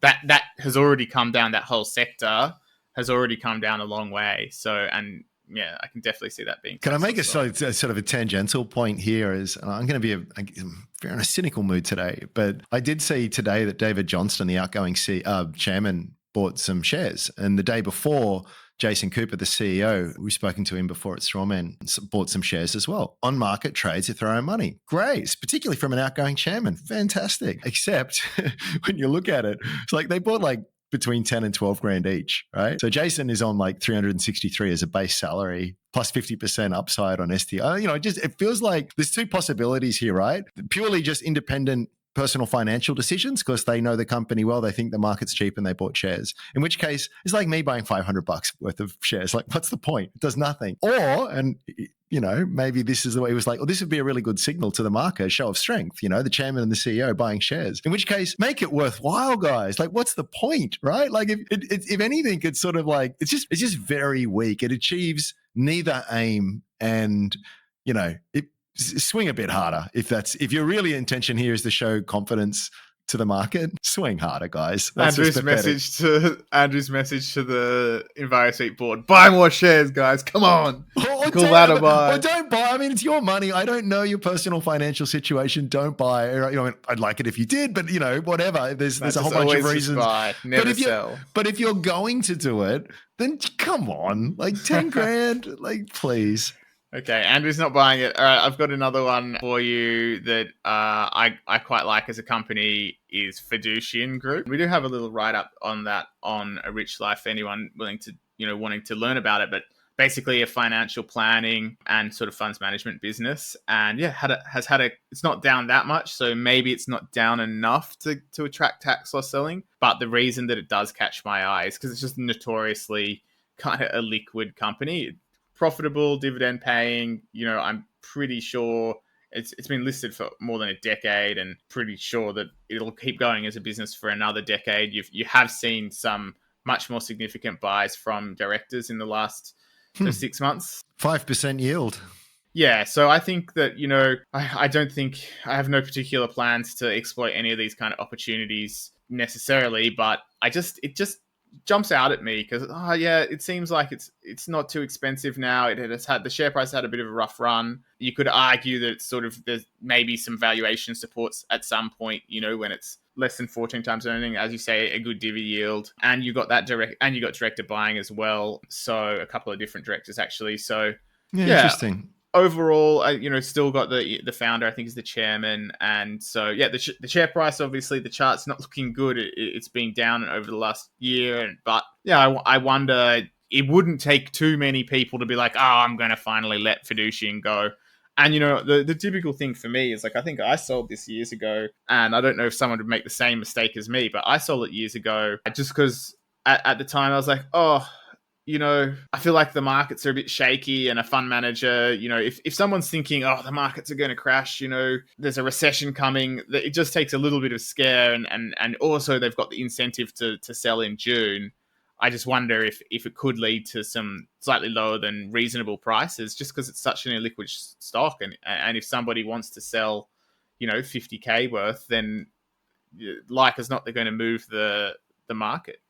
that has already come down, that whole sector has already come down a long way. So, and yeah, I can definitely see that being. Can I make a sort of a tangential point here? I'm going to be very in a cynical mood today, but I did see today that David Johnston, the outgoing chairman, bought some shares, and the day before, Jason Cooper, the CEO, we've spoken to him before at Strawman, bought some shares as well. On market trades with their own money. Great, particularly from an outgoing chairman. Fantastic. Except when you look at it, it's like they bought between 10 and 12 grand each, right? So Jason is on 363 as a base salary plus 50% upside on STI. It feels like there's two possibilities here, right? Purely just independent personal financial decisions because they know the company well, they think the market's cheap and they bought shares. In which case, it's like me buying $500 worth of shares. What's the point? It does nothing. Or, and maybe this is the way it was this would be a really good signal to the market, a show of strength, the chairman and the CEO buying shares. In which case, make it worthwhile, guys. What's the point, right? If anything, it's sort of it's just very weak. It achieves neither aim and, swing a bit harder if your really intention here is to show confidence to the market, swing harder, guys. That's Andrew's message to the Envirosuite board: buy more shares, guys. Come on, or don't buy. I mean, it's your money. I don't know your personal financial situation. Don't buy. You know, I'd like it if you did, but whatever. There's a whole bunch of reasons. Buy, never sell. But if you're going to do it, then come on, like 10 grand, like please. Okay, Andrew's not buying it. All right, I've got another one for you that I quite like as a company is Fiducian Group. We do have a little write-up on that on A Rich Life for anyone willing to, wanting to learn about it. But basically a financial planning and sort of funds management business. And yeah, it's not down that much. So maybe it's not down enough to attract tax loss selling. But the reason that it does catch my eye is because it's just notoriously kind of a liquid company. Profitable, dividend paying, I'm pretty sure it's been listed for more than a decade, and pretty sure that it'll keep going as a business for another decade. You have seen some much more significant buys from directors in the last 6 months. 5% yield. Yeah, so I think that, I don't think I have no particular plans to exploit any of these kind of opportunities necessarily, but it just jumps out at me because it seems like it's not too expensive now. The share price had a bit of a rough run. You could argue that it's sort of there's maybe some valuation supports at some point, when it's less than 14 times earning, as you say, a good divvy yield, and you got director buying as well. So a couple of different directors actually. So yeah. Interesting. Overall, still got the founder, I think, is the chairman. And so, yeah, the share price, obviously, the chart's not looking good. It's been down over the last year. But, yeah, I wonder, it wouldn't take too many people to be like, I'm going to finally let Fiducian go. And, the typical thing for me is, like, I think I sold this years ago. And I don't know if someone would make the same mistake as me, but I sold it years ago just because at the time I was like, I feel like the markets are a bit shaky, and a fund manager, if someone's thinking, the markets are going to crash, there's a recession coming, it just takes a little bit of scare. And also they've got the incentive to sell in June. I just wonder if it could lead to some slightly lower than reasonable prices just because it's such an illiquid stock. And if somebody wants to sell, 50K worth, then like as not, they're going to move the market.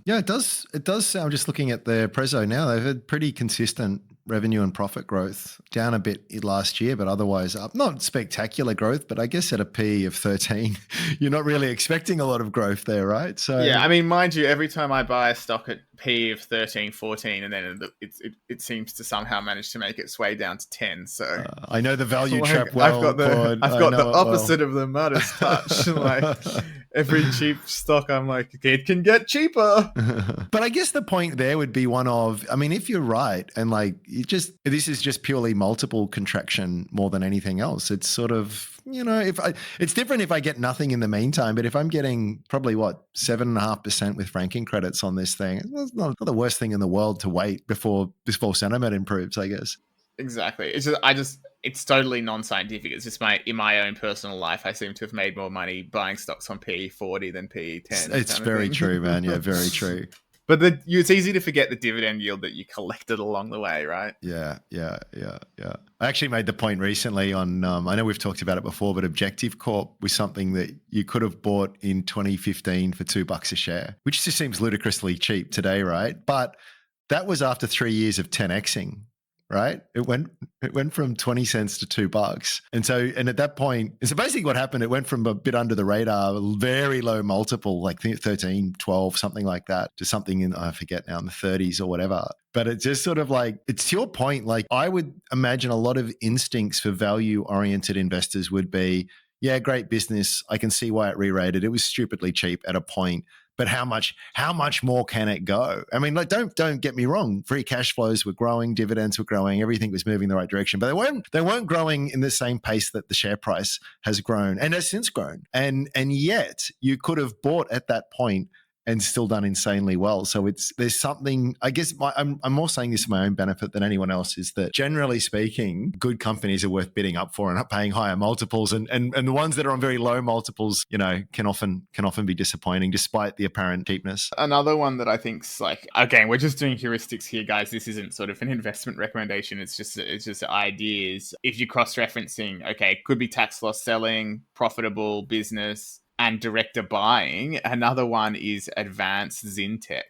Yeah, it does. It does sound, just looking at their Prezzo now, they've had pretty consistent revenue and profit growth, down a bit last year, but otherwise up. Not spectacular growth, but I guess at a P of 13, you're not really expecting a lot of growth there, right? So yeah, I mean, mind you, every time I buy a stock at P of 13, 14, and then it seems to somehow manage to make its way down to 10. So I know the value trap well. I've got the opposite of the Midas touch. Like every cheap stock, I'm like, it can get cheaper. But I guess the point there would be one of, I mean, if you're right, and like this is just purely multiple contraction more than anything else. It's sort of, it's different if I get nothing in the meantime, but if I'm getting probably 7.5% with franking credits on this thing, it's not the worst thing in the world to wait before sentiment improves, I guess. Exactly. It's totally non-scientific. It's just in my own personal life, I seem to have made more money buying stocks on PE40 than PE10. It's very true, man. Yeah, very true. But it's easy to forget the dividend yield that you collected along the way, right? Yeah. I actually made the point recently on, I know we've talked about it before, but Objective Corp was something that you could have bought in 2015 for $2 a share, which just seems ludicrously cheap today, right? But that was after 3 years of 10xing. Right? It went from 20 cents to $2. And at that point, so basically what happened, it went from a bit under the radar, very low multiple, like 13, 12, something like that, to something in, I forget now, in the 30s or whatever. But it's just sort of like, it's to your point, like I would imagine a lot of instincts for value-oriented investors would be, yeah, great business. I can see why it re-rated. It was stupidly cheap at a point. But how much more can it go? I mean, like, don't get me wrong. Free cash flows were growing, dividends were growing, everything was moving in the right direction. But they weren't growing in the same pace that the share price has grown and has since grown. And yet you could have bought at that point and still done insanely well. So there's something, I guess I'm more saying this for my own benefit than anyone else, is that generally speaking, good companies are worth bidding up for and not paying higher multiples. And the ones that are on very low multiples, can often be disappointing despite the apparent cheapness. Another one that I think's like, again, we're just doing heuristics here, guys. This isn't sort of an investment recommendation. It's just ideas. If you're cross-referencing, okay, it could be tax loss selling, profitable business, and director buying. Another one is Advance Zinctek,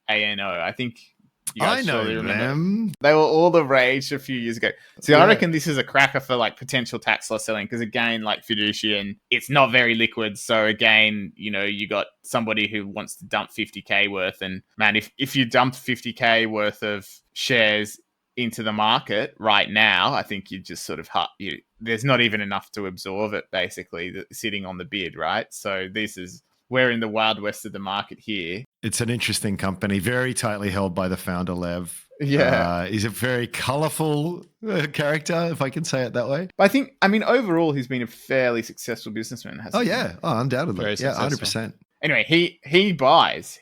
ANO. I think you guys surely remember them. They were all the rage a few years ago. So Yeah. I reckon this is a cracker for like potential tax loss selling because, again, like Fiducian, it's not very liquid. So again, you got somebody who wants to dump 50K worth, and man, if you dumped 50K worth of shares into the market right now, I think you just sort of there's not even enough to absorb it, basically, sitting on the bid, right? So we're in the wild west of the market here. It's an interesting company, very tightly held by the founder, Lev. Yeah. He's a very colourful character, if I can say it that way. But overall, he's been a fairly successful businessman, hasn't he? Undoubtedly. Very Yeah, successful. 100%. Anyway, he buys.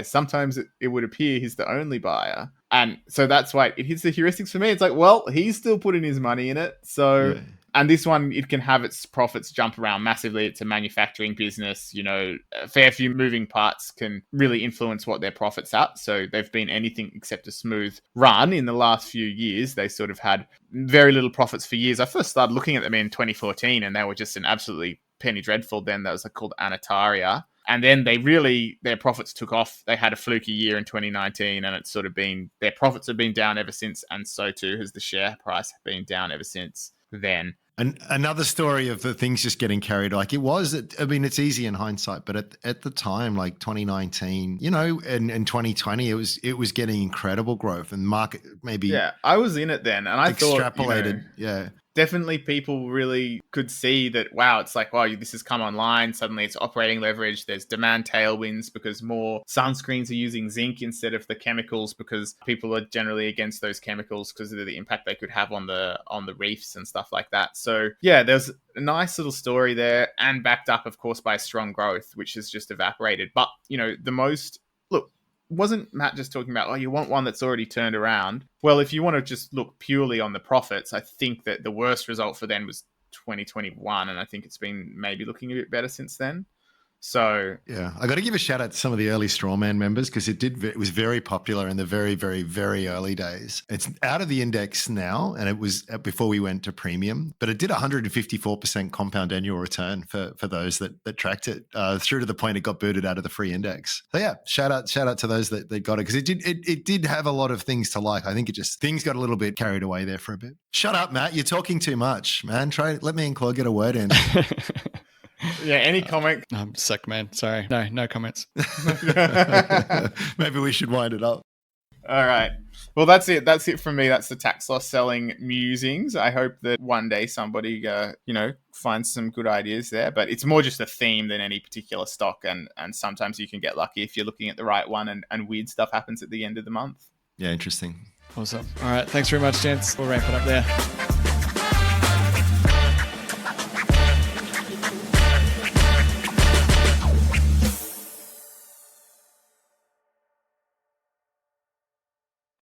Sometimes it would appear he's the only buyer. And so that's why it hits the heuristics for me. It's like, well, he's still putting his money in it. So... Yeah. And this one, it can have its profits jump around massively. It's a manufacturing business. A fair few moving parts can really influence what their profits at. So they've been anything except a smooth run in the last few years. They sort of had very little profits for years. I first started looking at them in 2014, and they were just an absolutely penny dreadful. Then that was called Anataria. And then their profits took off. They had a fluky year in 2019, and it's sort of their profits have been down ever since. And so too has the share price been down ever since then. And another story of the things just getting carried, like it was, it's easy in hindsight, but at the time, like 2019, and 2020, it was getting incredible growth, and market maybe. Yeah, I was in it then, and I extrapolated. thought, definitely people really could see that, wow, it's like, wow, this has come online. Suddenly it's operating leverage. There's demand tailwinds because more sunscreens are using zinc instead of the chemicals, because people are generally against those chemicals because of the impact they could have on the reefs and stuff like that. So yeah, there's a nice little story there, and backed up, of course, by strong growth, which has just evaporated. But, wasn't Matt just talking about, you want one that's already turned around? Well, if you want to just look purely on the profits, I think that the worst result for them was 2021, and I think it's been maybe looking a bit better since then. So yeah, I got to give a shout out to some of the early Strawman members, because it was very popular in the very, very, very early days. It's out of the index now, and it was before we went to premium, but it did 154% compound annual return for those that tracked it through to the point it got booted out of the free index. So yeah, shout out to those that got it, because it did have a lot of things to like. I think things got a little bit carried away there for a bit. Shut up, Matt. You're talking too much, man. Let me and Claude get a word in. Yeah, any comment? I'm sick, man. Sorry. No comments. Maybe we should wind it up. All right. Well, that's it. That's it from me. That's the tax loss selling musings. I hope that one day somebody, finds some good ideas there. But it's more just a theme than any particular stock. And sometimes you can get lucky if you're looking at the right one, and weird stuff happens at the end of the month. Yeah, interesting. Awesome. All right. Thanks very much, gents. We'll wrap it up there.